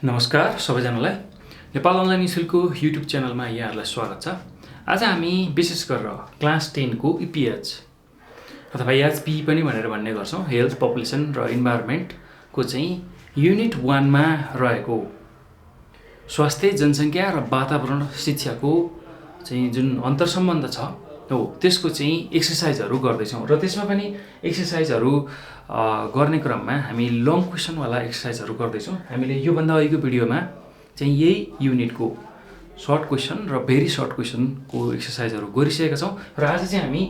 नमस्कार सबैजनालाई नेपाल अनलाइन स्कुलको युट्युब च्यानलमा यहाँहरूलाई स्वागत छ। आज हामी विशेष गरेर क्लास 10 को EPH अथवा HPE पनि भनेर भन्ने गर्छौं, हेल्थ पपुलेसन र इन्भाइरोन्मेन्ट को चाहिँ युनिट 1 मा रहेको स्वास्थ्य जनसंख्या र वातावरण शिक्षाको चाहिँ जुन अन्तरसम्बन्ध छ हो त्यसको चाहिँ एक्सरसाइजहरु गर्दै छौं र त्यसमा पनि एक्सरसाइजहरु गर्ने क्रममा हामी लङ क्वेशन वाला एक्सरसाइजहरु गर्दै छौं। हामीले यो भन्दा अघिको भिडियोमा चाहिँ यही युनिटको सर्ट क्वेशन र भेरी सर्ट क्वेशन को एक्सरसाइजहरु गरिसकेका छौं र आज चाहिँ हामी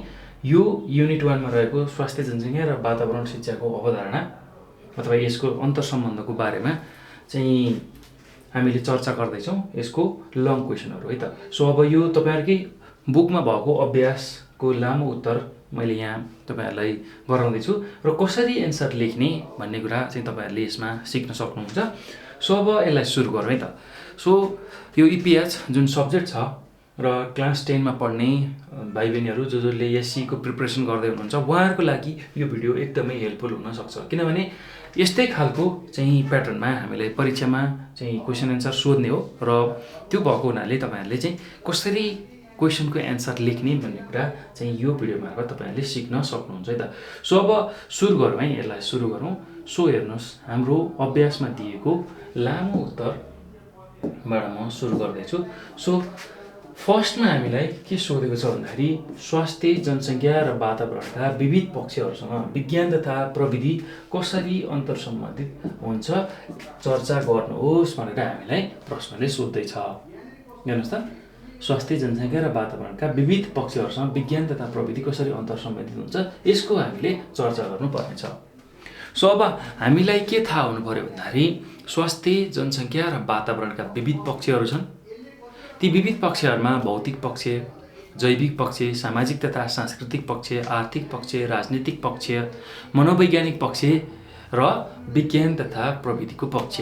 यो युनिट 1 मा रहेको स्वास्थ्य जनसंख्या र वातावरण शिक्षाको अवधारणा अथवा यसको अन्तरसम्बन्धको बारेमा चाहिँ हामीले चर्चा गर्दै छौं। यसको लङ क्वेशनहरु है त। सो अब यो तपाईहरुकै बुकमा भएको अभ्यासको लामो उत्तर मैले यहाँ तपाईहरुलाई गराउँदै छु र कसरी एन्सर लेख्ने भन्ने कुरा चाहिँ तपाईहरुले यसमा सिक्न सक्नुहुन्छ। सो अब यसलाई सुरु गरौँ है त। सो यो EPH जुन सब्जेक्ट छ र क्लास 10 मा पढ्ने भाइ बहिनीहरु जसले एससी को प्रिपरेसन गर्दै हुनुहुन्छ उहाँहरुको लागि यो भिडियो एकदमै हेल्पफुल हुन सक्छ, किनभने यस्तै खालको चाहिँ प्याटर्नमा हामीलाई परीक्षामा चाहिँ क्वेशन एन्सर सोध्ने हो र त्यो भएको हुनाले तपाईहरुले चाहिँ कसरी क्वेशनको एन्सर लेख्ने भन्ने कुरा चाहिँ यो भिडियो मार्फत तपाईहरुले सिक्न सक्नुहुन्छ है त। सो अब सुरु गरौँ है, यसलाई सुरु गरौँ। सो हेर्नुस्, हाम्रो अभ्यासमा दिएको लामो उत्तरबाट म सुरु गर्दै छु। सो फर्स्टमा हामीलाई के सोधेको छ भन्दाखेरि स्वास्थ्य जनसंख्या र वातावरणका विविध पक्षहरुसँग विज्ञान तथा प्रविधि कसरी अन्तरसम्बन्धित हुन्छ चर्चा गर्नुहोस् भनेर हामीलाई प्रश्नले सोध्दै छ। हेर्नुस् त, स्वास्थ्य जनसंख्या र वातावरणका विविध पक्षहरुसँग विज्ञान तथा प्रविधि कसरी अन्तरसम्बन्धित हुन्छ यसको हामीले चर्चा गर्नुपर्ने छ। सो अब हामीलाई के थाहा हुनु पर्यो भन्दाखेरि स्वास्थ्य जनसंख्या र वातावरणका विविध पक्षहरु छन्। ती विविध पक्षहरुमा भौतिक पक्ष, जैविक पक्ष, सामाजिक तथा सांस्कृतिक पक्ष, आर्थिक पक्ष, राजनीतिक पक्ष, मनोवैज्ञानिक पक्ष र विज्ञान तथा प्रविधिको पक्ष।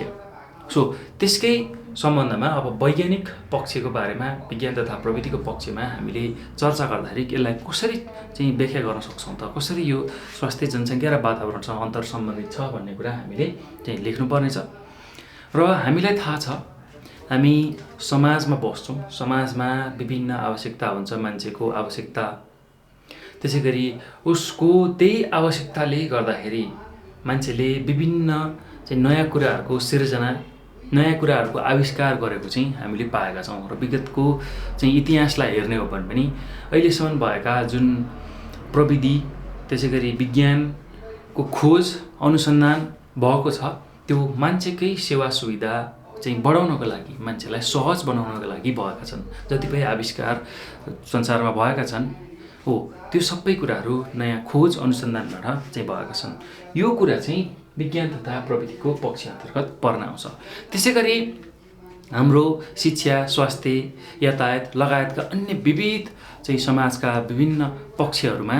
सो त्यसकै सम्बन्धमा अब वैज्ञानिक पक्षको बारेमा, विज्ञान तथा प्रविधिको पक्षमा हामीले चर्चा गर्दाखेरि यसलाई कसरी चाहिँ व्याख्या गर्न सक्छौं त, कसरी यो स्वास्थ्य जनसंख्या र वातावरणसँग अन्तरसम्बन्धित छ भन्ने कुरा हामीले चाहिँ लेख्नुपर्ने छ। र हामीलाई थाहा छ हामी समाजमा बस्छौं, समाजमा विभिन्न आवश्यकता हुन्छ, मान्छेको आवश्यकता, त्यसैगरी उसको त्यही आवश्यकताले गर्दाखेरि मान्छेले विभिन्न चाहिँ नयाँ कुराहरुको सिर्जना, नयाँ कुराहरुको आविष्कार गरेको चाहिँ हामीले पाएका छौं र विगतको चाहिँ इतिहासलाई हेर्ने हो भने पनि अहिलेसम्म भएका जुन प्रविधि त्यसैगरी विज्ञानको खोज अनुसन्धान भएको छ त्यो मान्छेकै सेवा सुविधा चाहिँ बढाउनको लागि, मान्छेलाई सहज बनाउनको लागि भएका छन्। जतिपय आविष्कार संसारमा भएका छन् हो त्यो सबै कुराहरु नयाँ खोज अनुसन्धानबाट चाहिँ भएका छन्। यो कुरा चाहिँ विज्ञान तथा प्रविधिको पक्ष अन्तर्गत पर्न आउँछ। त्यसैगरी हाम्रो शिक्षा, स्वास्थ्य, यातायात लगायतका अन्य विविध चाहिँ समाजका विभिन्न पक्षहरुमा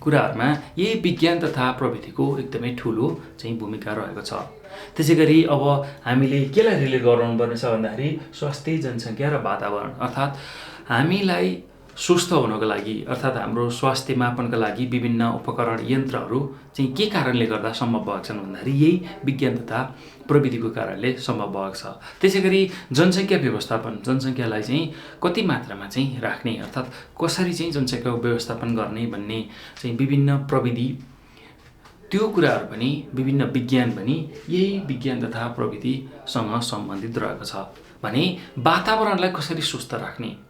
कुराहरुमा यही विज्ञान तथा प्रविधिको एकदमै ठूलो चाहिँ भूमिका रहेको छ। त्यसैगरी अब हामीले केलाई रिलेट गराउनुपर्ने छ भन्दाखेरि स्वास्थ्य जनसंख्या र वातावरण, अर्थात हामीलाई स्वस्थ हुनको लागि अर्थात हाम्रो स्वास्थ्य मापनका लागि विभिन्न उपकरण यन्त्रहरु चाहिँ के कारणले गर्दा सम्भव भएको छन् भन्दाखेरि यही विज्ञान तथा प्रविधिको कारणले सम्भव भएको छ। त्यसैगरी जनसंख्या व्यवस्थापन, जनसंख्यालाई चाहिँ कति मात्रामा चाहिँ राख्ने अर्थात कसरी चाहिँ जनसंख्याको व्यवस्थापन गर्ने भन्ने चाहिँ विभिन्न प्रविधि, त्यो कुराहरु पनि विभिन्न विज्ञान पनि यही विज्ञान तथा प्रविधिसँग सम्बन्धित रहेको छ। भने वातावरणलाई कसरी स्वस्थ राख्ने,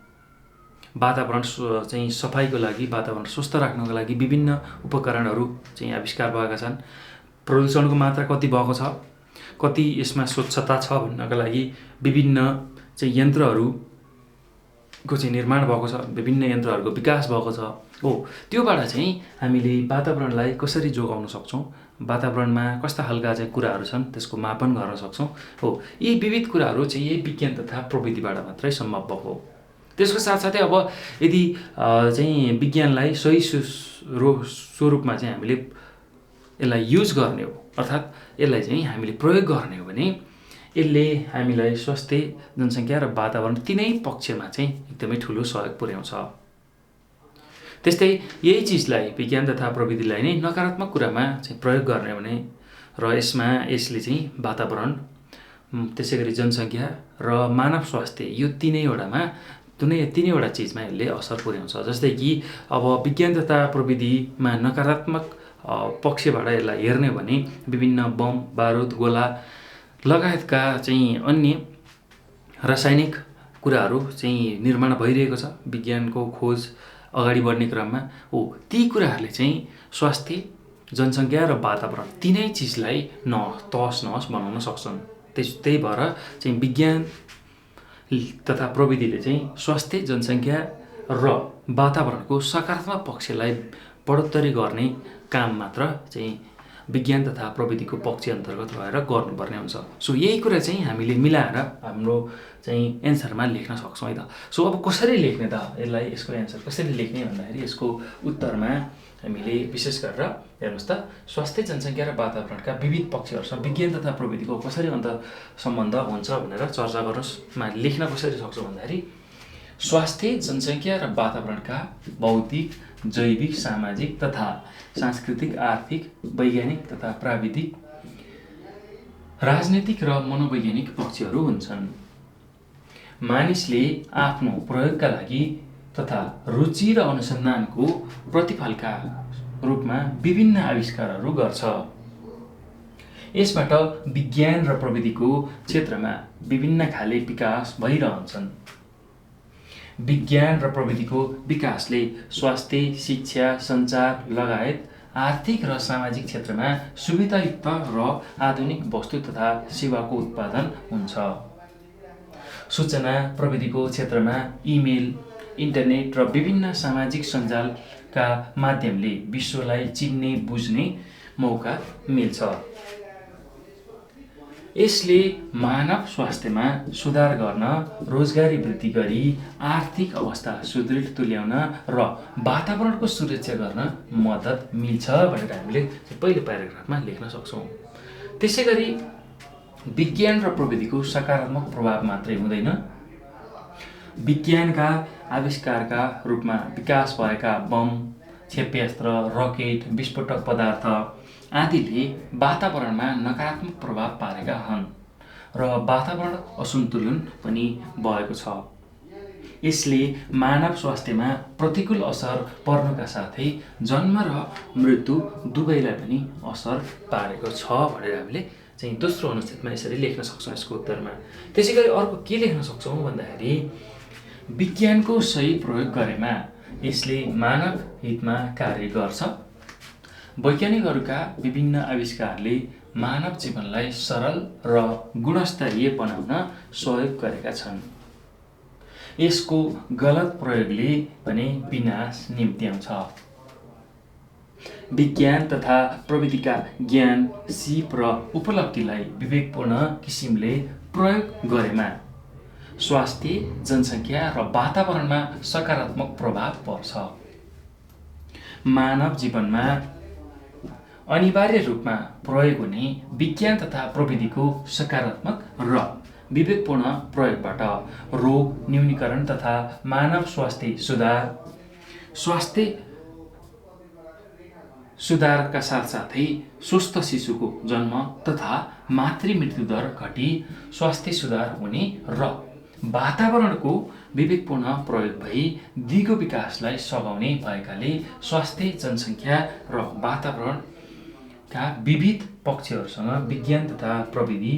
वातावरण चाहिँ सफाईको लागि, वातावरण स्वस्थ राख्नको लागि विभिन्न उपकरणहरु चाहिँ आविष्कार भएका छन्। प्रदूषणको मात्रा कति भएको छ, कति यसमा स्वच्छता छ भन्नका लागि विभिन्न चाहिँ यन्त्रहरुको चाहिँ निर्माण भएको छ, विभिन्न यन्त्रहरुको विकास भएको छ हो। त्योबाट चाहिँ हामीले वातावरणलाई कसरी जोगाउन सक्छौं, वातावरणमा कस्ता खालका चाहिँ कुराहरु छन् त्यसको मापन गर्न सक्छौं हो। यी विविध कुराहरु चाहिँ यही विज्ञान तथा प्रविधिबाट मात्रै सम्भव भएको हो। त्यसको साथसाथै अब यदि चाहिँ विज्ञानलाई सही स्वरूपमा चाहिँ हामीले यसलाई युज गर्ने हो अर्थात यसलाई चाहिँ हामीले प्रयोग गर्ने हो भने यसले हामीलाई स्वास्थ्य जनसंख्या र वातावरण तीनै पक्षमा चाहिँ एकदमै ठूलो सहयोग पुर्याउँछ। त्यस्तै यही चीजलाई विज्ञान तथा प्रविधिलाई नै नकारात्मक कुरामा चाहिँ प्रयोग गर्ने हो भने र यसले चाहिँ वातावरण त्यसैगरी जनसङ्ख्या र मानव स्वास्थ्य यो तीनैवटामा तीनैवटा चिजमा यसले असर पुर्याउँछ। जस्तै कि अब विज्ञान तथा प्रविधिमा नकारात्मक पक्षबाट यसलाई हेर्ने हो भने विभिन्न बम बारुद गोला लगायतका चाहिँ अन्य रासायनिक कुराहरू चाहिँ निर्माण भइरहेको छ विज्ञानको खोज अगाडि बढ्ने क्रममा हो। ती कुराहरूले चाहिँ स्वास्थ्य जनसङ्ख्या र वातावरण तीनै चिजलाई तहस नहस बनाउन सक्छन्। त्यही भएर चाहिँ विज्ञान तथा प्रविधिले चाहिँ स्वास्थ्य जनसङ्ख्या र वातावरणको सकारात्मक पक्षलाई बढोत्तरी गर्ने काम मात्र चाहिँ विज्ञान तथा प्रविधिको पक्ष अन्तर्गत रहेर गर्नुपर्ने हुन्छ। सो यही कुरा चाहिँ हामीले मिलाएर हाम्रो चाहिँ एन्सरमा लेख्न सक्छौँ है त। सो अब कसरी लेख्ने त यसलाई यसको एन्सर कसरी लेख्ने भन्दाखेरि यसको उत्तरमा हामीले विशेष गरेर हेर्नुहोस् त स्वास्थ्य जनसङ्ख्या र वातावरणका विविध पक्षहरूसँग विज्ञान तथा प्रविधिको कसरी सम्बन्ध हुन्छ भनेर चर्चा गर्नुमा लेख्न कसरी सक्छौँ भन्दाखेरि स्वास्थ्य जनसङ्ख्या र वातावरणका भौतिक जैविक सामाजिक तथा सांस्कृतिक आर्थिक वैज्ञानिक तथा प्राविधिक राजनीतिक र मनोवैज्ञानिक पक्षहरू हुन्छन्। मानिसले आफ्नो प्रयोगका लागि तथा रुचि र अनुसन्धानको प्रतिफलका रूपमा विभिन्न आविष्कारहरू गर्छ। यसबाट विज्ञान र प्रविधिको क्षेत्रमा विभिन्न खाले विकास भइरहन्छन्। विज्ञान र प्रविधिको विकासले स्वास्थ्य शिक्षा सञ्चार लगायत आर्थिक र सामाजिक क्षेत्रमा सुविधायुक्त र आधुनिक वस्तु तथा सेवाको उत्पादन हुन्छ। सूचना प्रविधिको क्षेत्रमा इमेल इन्टरनेट र विभिन्न सामाजिक सञ्जालका माध्यमले विश्वलाई चिन्ने बुझ्ने मौका मिल्छ। यसले मानव स्वास्थ्यमा सुधार गर्न रोजगारी वृद्धि गरी आर्थिक अवस्था सुदृढ तुल्याउन र वातावरणको सुरक्षा गर्न मद्दत मिल्छ भनेर हामीले पहिलो प्याराग्राफमा लेख्न सक्छौँ। त्यसैगरी विज्ञान र प्रविधिको सकारात्मक प्रभाव मात्रै हुँदैन, विज्ञानका आविष्कारका रूपमा विकास भएका बम क्षेप्यास्त्र रकेट विस्फोटक पदार्थ आदिले वातावरणमा नकारात्मक प्रभाव पारेका छन् र वातावरण असन्तुलन पनि भएको छ। यसले मानव स्वास्थ्यमा प्रतिकूल असर पर्नुका साथै जन्म र मृत्यु दुवैलाई पनि असर पारेको छ भनेर हामीले चाहिँ दोस्रो अनुच्छेदमा यसरी लेख्न सक्छौँ यसको उत्तरमा। त्यसैगरी अर्को के लेख्न सक्छौँ भन्दाखेरि विज्ञानको सही प्रयोग गरेमा यसले मानव हितमा कार्य गर्छ। वैज्ञानिकहरूका विभिन्न आविष्कारले मानव जीवनलाई सरल र गुणस्तरीय बनाउन सहयोग गरेका छन्। यसको गलत प्रयोगले पनि विनाश निम्त्याउँछ। विज्ञान तथा प्रविधिका ज्ञान सिप र उपलब्धिलाई विवेकपूर्ण किसिमले प्रयोग गरेमा स्वास्थ्य जनसङ्ख्या र वातावरणमा सकारात्मक प्रभाव पर्छ। मानव जीवनमा अनिवार्य रूपमा प्रयोग हुने विज्ञान तथा प्रविधिको सकारात्मक र विवेकपूर्ण प्रयोगबाट रोग न्यूनीकरण तथा मानव स्वास्थ्य सुधारका साथसाथै स्वस्थ शिशुको जन्म तथा मातृमृत्यु दर घटी स्वास्थ्य सुधार हुने र वातावरणको विवेकपूर्ण प्रयोग भई दिगो विकासलाई सघाउने भएकाले स्वास्थ्य जनसङ्ख्या र वातावरणका विविध पक्षहरूसँग विज्ञान तथा प्रविधि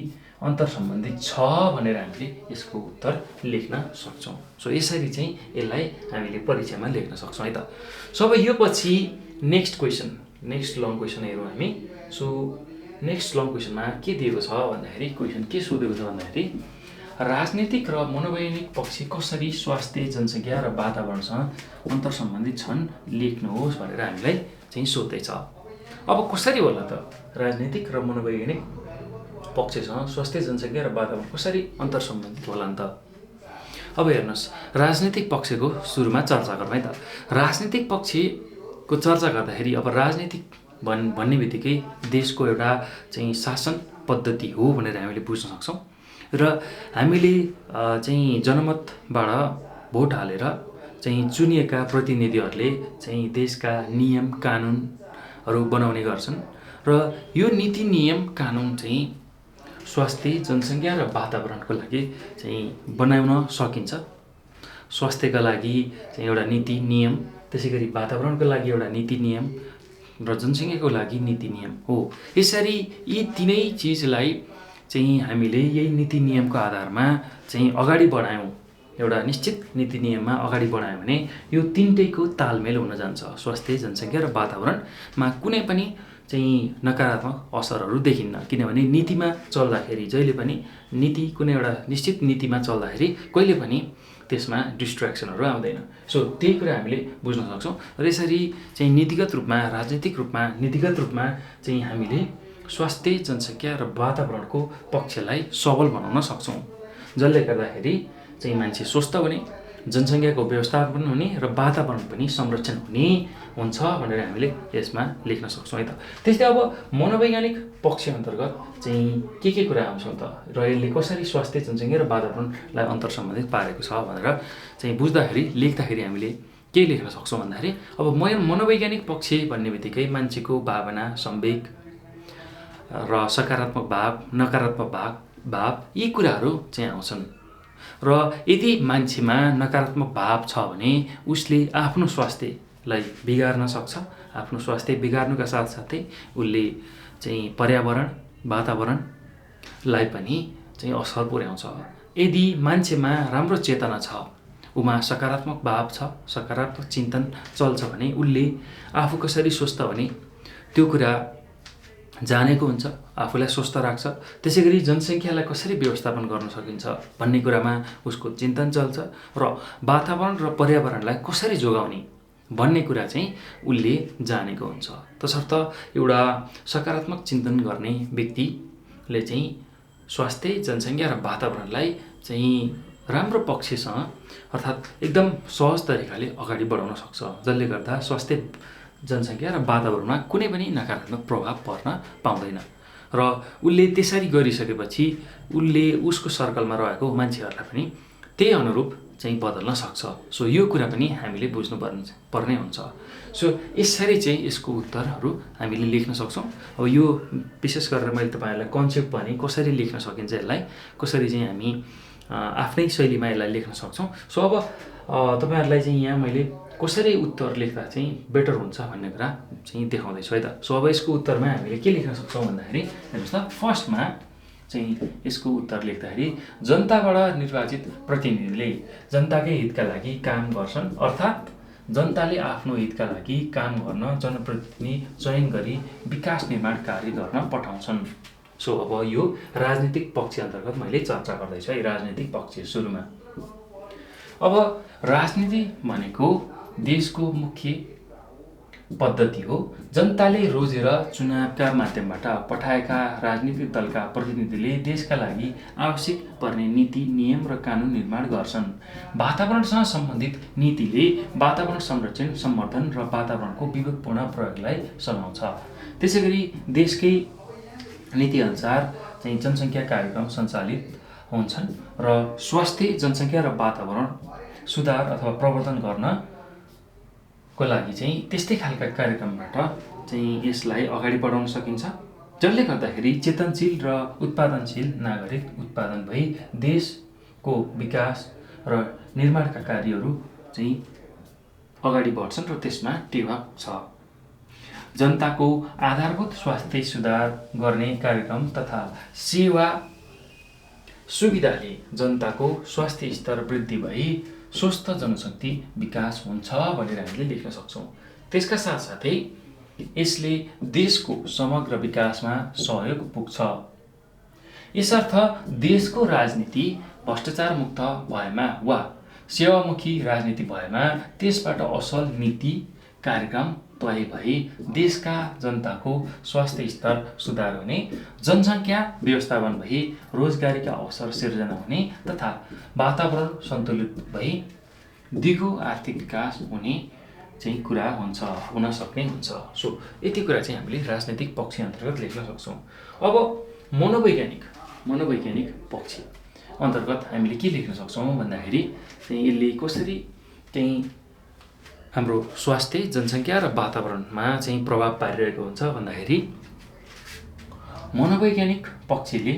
अन्तर्सम्बन्धित छ भनेर हामीले यसको उत्तर लेख्न सक्छौँ। सो यसरी चाहिँ यसलाई हामीले परीक्षामा लेख्न सक्छौँ है त। सो अब यो पछि नेक्स्ट लङ क्वेसन हेरौँ हामी। सो नेक्स्ट लङ क्वेसनमा के दिएको छ भन्दाखेरि क्वेसन के सोधेको छ भन्दाखेरि राजनीतिक र मनोवैज्ञानिक पक्ष कसरी स्वास्थ्य जनसङ्ख्या र वातावरणसँग अन्तर्सम्बन्धित छन् लेख्नुहोस् भनेर हामीलाई चाहिँ सोध्दैछ। अब कसरी होला त राजनीतिक र मनोवैज्ञानिक पक्षसँग स्वास्थ्य जनसङ्ख्या र वातावरण कसरी अन्तर्सम्बन्धित होला नि त। अब हेर्नुहोस् राजनीतिक पक्षको सुरुमा चर्चा गरौँ है त। राजनीतिक पक्षको चर्चा गर्दाखेरि अब राजनीतिक भन्ने बित्तिकै देशको एउटा चाहिँ शासन पद्धति हो भनेर हामीले बुझ्न सक्छौँ र हामीले चाहिँ जनमतबाट भोट हालेर चाहिँ चुनिएका प्रतिनिधिहरूले चाहिँ देशका नियम कानुनहरू बनाउने गर्छन् र यो नीति नियम कानुन चाहिँ स्वास्थ्य जनसङ्ख्या र वातावरणको लागि चाहिँ बनाउन सकिन्छ। स्वास्थ्यका लागि चाहिँ एउटा नीति नियम, त्यसैगरी वातावरणको लागि एउटा नीति नियम र जनसङ्ख्याको लागि नीति नियम हो। यसरी यी तीनै चिजलाई चाहिँ हामीले यही नीति नियमको आधारमा चाहिँ अगाडि बढायौँ, एउटा निश्चित नीति नियममा अगाडि बढायौँ भने यो तीनटैको तालमेल हुन जान्छ। स्वास्थ्य जनसङ्ख्या र वातावरणमा कुनै पनि चाहिँ नकारात्मक असरहरू देखिन्न, किनभने नीतिमा चल्दाखेरि जहिले पनि नीति कुनै एउटा निश्चित नीतिमा चल्दाखेरि कहिले पनि त्यसमा डिस्ट्र्याक्सनहरू आउँदैन। सो त्यही कुरा हामीले बुझ्न सक्छौँ र यसरी चाहिँ नीतिगत रूपमा नीतिगत रूपमा चाहिँ हामीले स्वास्थ्य जनसङ्ख्या र वातावरणको पक्षलाई सबल बनाउन सक्छौँ, जसले गर्दाखेरि चाहिँ मान्छे स्वस्थ हुने, जनसङ्ख्याको व्यवस्थापन हुने र वातावरण पनि संरक्षण हुने हुन्छ भनेर हामीले यसमा लेख्न सक्छौँ है त। त्यस्तै अब मनोवैज्ञानिक पक्ष अन्तर्गत चाहिँ के कुरा आउँछौँ त र यसले कसरी स्वास्थ्य जनसङ्ख्या र वातावरणलाई अन्तर सम्बन्धित पारेको छ भनेर चाहिँ बुझ्दाखेरि लेख्दाखेरि हामीले के लेख्न सक्छौँ भन्दाखेरि अब मनोवैज्ञानिक पक्ष भन्ने बित्तिकै मान्छेको भावना, संवेग र सकारात्मक भाव, नकारात्मक भाव यी कुराहरू चाहिँ आउँछन्। र यदि मान्छेमा नकारात्मक भाव छ भने उसले आफ्नो स्वास्थ्यलाई बिगार्न सक्छ। आफ्नो स्वास्थ्य बिगार्नुका साथसाथै उसले चाहिँ पर्यावरण, वातावरणलाई पनि चाहिँ असर पुर्याउँछ। यदि मान्छेमा राम्रो चेतना छ, उमा सकारात्मक भाव छ, सकारात्मक चिन्तन चल्छ भने उसले आफू कसरी स्वस्थ हुने त्यो कुरा जानेको हुन्छ, आफूलाई स्वस्थ राख्छ। त्यसैगरी जनसङ्ख्यालाई कसरी व्यवस्थापन गर्न सकिन्छ भन्ने कुरामा उसको चिन्तन चल्छ र वातावरण र पर्यावरणलाई कसरी जोगाउने भन्ने कुरा चाहिँ उसले जानेको हुन्छ। तसर्थ एउटा सकारात्मक चिन्तन गर्ने व्यक्तिले चाहिँ स्वास्थ्य जनसङ्ख्या र वातावरणलाई चाहिँ राम्रो पक्षसँग अर्थात् एकदम सहज तरिकाले अगाडि बढाउन सक्छ, जसले गर्दा स्वास्थ्य जनसङ्ख्या र वातावरणमा कुनै पनि नकारात्मक प्रभाव पर्न पाउँदैन। र उसले त्यसरी गरिसकेपछि उसले उसको सर्कलमा रहेको मान्छेहरूलाई पनि त्यही अनुरूप चाहिँ बदल्न सक्छ। सो यो कुरा पनि हामीले बुझ्नुपर्ने हुन्छ। सो यसरी चाहिँ यसको उत्तरहरू हामीले लेख्न सक्छौँ। अब यो विशेष गरेर मैले तपाईँहरूलाई कन्सेप्ट भने कसरी लेख्न सकिन्छ, यसलाई कसरी चाहिँ हामी आफ्नै शैलीमा यसलाई लेख्न सक्छौँ। सो अब तपाईँहरूलाई चाहिँ यहाँ मैले कसरी उत्तर लेख्दा चाहिँ बेटर हुन्छ भन्ने कुरा चाहिँ देखाउँदैछु है त। सो अब यसको उत्तरमा हामीले के लेख्न सक्छौँ भन्दाखेरि हेर्नुहोस् त, फर्स्टमा चाहिँ यसको उत्तर लेख्दाखेरि जनताबाट निर्वाचित प्रतिनिधिले जनताकै हितका लागि काम गर्छन्, अर्थात् जनताले आफ्नो हितका लागि काम गर्न जनप्रतिनिधि चयन गरी विकास निर्माण कार्य गर्न पठाउँछन्। सो अब यो राजनीतिक पक्ष अन्तर्गत मैले चर्चा गर्दैछु है। राजनीतिक पक्ष सुरुमा, अब राजनीति भनेको देशको मुख्य पद्धति हो। जनताले रोजेर चुनावका माध्यमबाट पठाएका राजनीतिक दलका प्रतिनिधिले देशका लागि आवश्यक पर्ने नीति, नियम र कानुन निर्माण गर्छन्। वातावरणसँग सम्बन्धित नीतिले वातावरण संरक्षण, सम्वर्धन र वातावरणको विवेकपूर्ण प्रयोगलाई समाउँछ। त्यसैगरी देशकै नीतिअनुसार चाहिँ जनसङ्ख्या कार्यक्रम सञ्चालित हुन्छन् र स्वास्थ्य जनसङ्ख्या र वातावरण सुधार अथवा प्रवर्धन गर्नको लागि चाहिँ त्यस्तै खालका कार्यक्रमबाट चाहिँ यसलाई अगाडि बढाउन सकिन्छ, जसले गर्दाखेरि चेतनशील र उत्पादनशील नागरिक उत्पादन भई देशको विकास र निर्माणका कार्यहरू चाहिँ अगाडि बढ्छन् र त्यसमा टेवा छ। जनताको आधारभूत स्वास्थ्य सुधार गर्ने कार्यक्रम तथा सेवा सुविधाले जनताको स्वास्थ्य स्तर वृद्धि भई स्वस्थ जनशक्ति विकास हुन्छ भनेर हामीले लेख्न सक्छौँ। त्यसका साथसाथै यसले देशको समग्र विकासमा सहयोग पुग्छ। यसर्थ देशको राजनीति भ्रष्टाचार मुक्त भएमा वा सेवामुखी राजनीति भएमा त्यसबाट असल नीति कार्यक्रम तय भई देशका जनताको स्वास्थ्य स्तर सुधार हुने, जनसङ्ख्या व्यवस्थापन भई रोजगारीका अवसर सिर्जना हुने तथा वातावरण सन्तुलित भई दिगो आर्थिक विकास हुने चाहिँ कुरा हुन सक्ने हुन्छ। सो यति कुरा चाहिँ हामीले राजनीतिक पक्ष अन्तर्गत लेख्न सक्छौँ। अब मनोवैज्ञानिक पक्ष अन्तर्गत हामीले के लेख्न सक्छौँ भन्दाखेरि चाहिँ यसले कसरी चाहिँ हाम्रो स्वास्थ्य जनसङ्ख्या र वातावरणमा चाहिँ प्रभाव पारिरहेको हुन्छ भन्दाखेरि मनोवैज्ञानिक पक्षले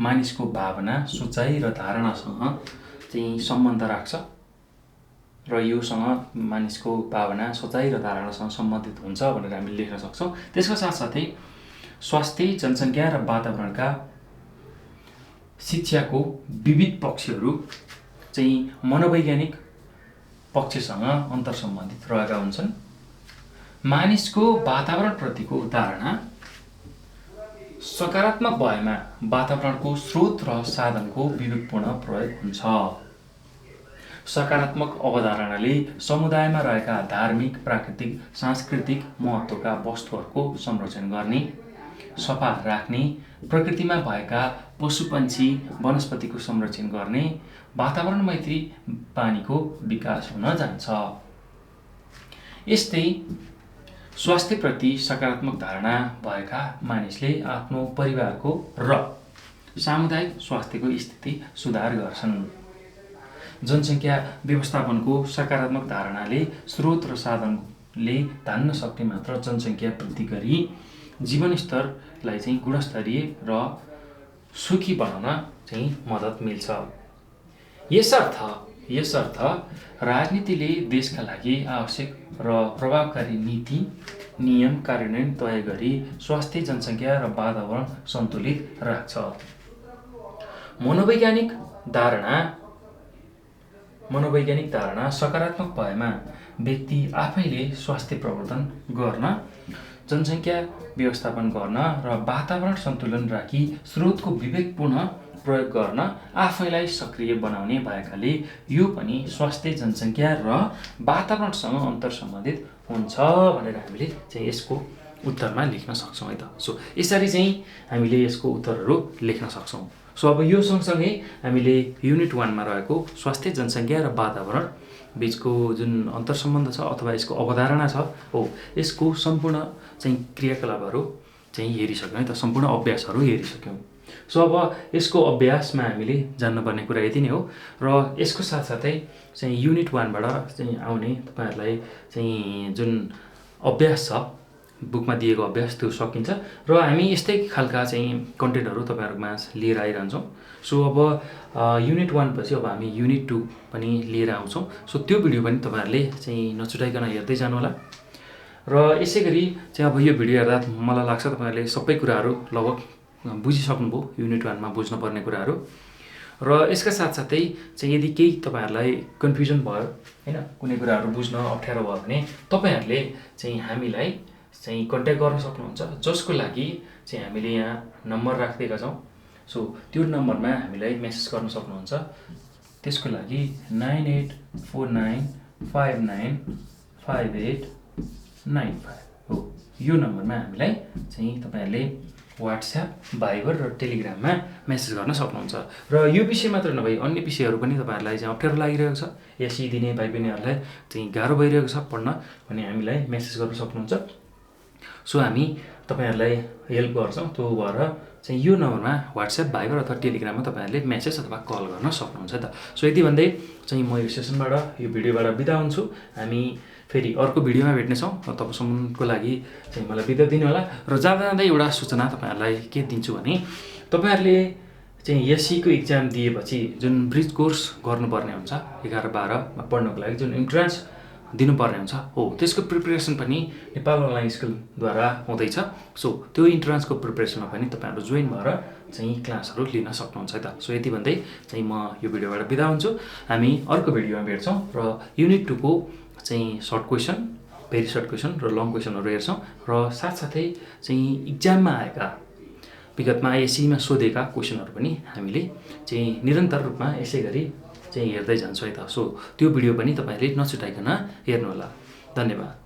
मानिसको भावना, सोचाइ र धारणासँग चाहिँ सम्बन्ध राख्छ र योसँग मानिसको भावना, सोचाइ र धारणासँग सम्बन्धित हुन्छ भनेर हामीले लेख्न सक्छौँ। त्यसको साथसाथै स्वास्थ्य, जनसङ्ख्या र वातावरणका शिक्षाको विविध पक्षहरू चाहिँ मनोवैज्ञानिक पक्षसँग अन्तर्सम्बन्धित रहेका हुन्छन्। मानिसको वातावरणप्रतिको धारणा सकारात्मक भएमा वातावरणको स्रोत र साधनको विवेकपूर्ण प्रयोग हुन्छ। सकारात्मक अवधारणाले समुदायमा रहेका धार्मिक, प्राकृतिक, सांस्कृतिक महत्त्वका वस्तुहरूको संरक्षण गर्ने, सफा राख्ने, प्रकृतिमा भएका पशुपन्छी, वनस्पतिको संरक्षण गर्ने, वातावरण मैत्री बानीको विकास हुन जान्छ। यस्तै स्वास्थ्यप्रति सकारात्मक धारणा भएका मानिसले आफ्नो परिवारको र सामुदायिक स्वास्थ्यको स्थिति सुधार गर्छन्। जनसङ्ख्या व्यवस्थापनको सकारात्मक धारणाले स्रोत र साधनले धान्न सक्ने मात्र जनसङ्ख्या वृद्धि गरी जीवनस्तरलाई चाहिँ गुणस्तरीय र सुखी बनाउन चाहिँ मद्दत मिल्छ। यसर्थ राजनीतिले देशका लागि आवश्यक र प्रभावकारी नीति नियम कार्यान्वयन तय गरी स्वास्थ्य, जनसङ्ख्या र वातावरण सन्तुलित राख्छ। मनोवैज्ञानिक धारणा सकारात्मक भएमा व्यक्ति आफैले स्वास्थ्य प्रवर्धन गर्न, जनसङ्ख्या व्यवस्थापन गर्न र वातावरण सन्तुलन राखी स्रोतको विवेकपूर्ण प्रयोग गर्न आफैलाई सक्रिय बनाउने भएकाले यो पनि स्वास्थ्य, जनसङ्ख्या र वातावरणसँग अन्तर्सम्बन्धित हुन्छ भनेर हामीले चाहिँ यसको उत्तरमा लेख्न सक्छौँ है त। सो यसरी चाहिँ हामीले यसको उत्तरहरू लेख्न सक्छौँ। सो अब यो सँगसँगै हामीले युनिट 1 मा रहेको स्वास्थ्य, जनसङ्ख्या र वातावरण बीचको जुन अन्तर्सम्बन्ध छ अथवा यसको अवधारणा छ हो यसको सम्पूर्ण चाहिँ क्रियाकलापहरू चाहिँ हेरिसक्यौँ है त, सम्पूर्ण अभ्यासहरू हेरिसक्यौँ। सो अब यसको अभ्यासमा हामीले जान्नुपर्ने कुरा यति नै हो र यसको साथसाथै चाहिँ युनिट 1 बाट चाहिँ आउने तपाईँहरूलाई चाहिँ जुन अभ्यास छ बुकमा दिएको अभ्यास त्यो सकिन्छ र हामी यस्तै खालका चाहिँ कन्टेन्टहरू तपाईँहरूमा लिएर आइरहन्छौँ। सो अब युनिट 1 पछि अब हामी युनिट 2 पनि लिएर आउँछौँ। सो त्यो भिडियो पनि तपाईँहरूले चाहिँ नछुटाइकन हेर्दै जानु होला र यसै गरी चाहिँ अब यो भिडियो हेर्दा मलाई लाग्छ तपाईँहरूले सबै कुराहरू लगभग बुझिसक्नुभयो युनिट 1 मा बुझ्नुपर्ने कुराहरू र यसका साथसाथै चाहिँ यदि केही तपाईँहरूलाई कन्फ्युजन भयो हैन, कुनै कुराहरू बुझ्न अप्ठ्यारो भयो भने तपाईँहरूले चाहिँ हामीलाई चाहिँ कन्ट्याक्ट गर्न सक्नुहुन्छ, जसको लागि चाहिँ हामीले यहाँ नम्बर राखिदिएका छौँ। सो त्यो नम्बरमा हामीलाई मेसेज गर्न सक्नुहुन्छ। त्यसको लागि 9849595895 हो। यो नम्बरमा हामीलाई चाहिँ तपाईँहरूले व्हाट्सएप, भाइबर र टेलिग्राममा मेसेज गर्न सक्नुहुन्छ र यो विषय मात्र नभई अन्य विषयहरू पनि तपाईँहरूलाई चाहिँ अप्ठ्यारो लागिरहेको छ या सिदिने भाइ बहिनीहरूलाई चाहिँ गाह्रो भइरहेको छ पढ्न भने हामीलाई मेसेज गर्न सक्नुहुन्छ। सो हामी तपाईँहरूलाई हेल्प गर्छौँ। त्यो भएर चाहिँ यो नम्बरमा व्हाट्सएप, भाइबर अथवा टेलिग्राममा तपाईँहरूले मेसेज अथवा कल गर्न सक्नुहुन्छ त। सो यति भन्दै चाहिँ म यो सेसनबाट यो भिडियोबाट बिदा हुन्छु। हामी फेरि अर्को भिडियोमा भेट्नेछौँ। तबसम्मको लागि चाहिँ मलाई बिदा दिनु होला र जाँदा जाँदै एउटा सूचना तपाईँहरूलाई के दिन्छु भने तपाईँहरूले चाहिँ एससीको इक्जाम दिएपछि जुन ब्रिज कोर्स गर्नुपर्ने हुन्छ 11-12 पढ्नको लागि जुन इन्ट्रान्स दिनुपर्ने हुन्छ हो त्यसको प्रिपरेसन पनि नेपाल अनलाइन स्कुलद्वारा हुँदैछ। सो त्यो इन्ट्रान्सको प्रिपरेसनमा पनि तपाईँहरू जोइन भएर चाहिँ क्लासहरू लिन सक्नुहुन्छ है त। सो यति भन्दै चाहिँ म यो भिडियोबाट बिदा हुन्छु। हामी अर्को भिडियोमा भेट्छौँ र युनिट 2 को चाहिँ short question, very short question र लङ क्वेसनहरू हेर्छौँ र साथसाथै चाहिँ इक्जाममा आएका विगतमा एससीमा सोधेका क्वेसनहरू पनि हामीले चाहिँ निरन्तर रूपमा यसै गरी चाहिँ हेर्दै जान्छौँ है त। सो त्यो भिडियो पनि तपाईँहरूले नछुटाइकन हेर्नुहोला। धन्यवाद।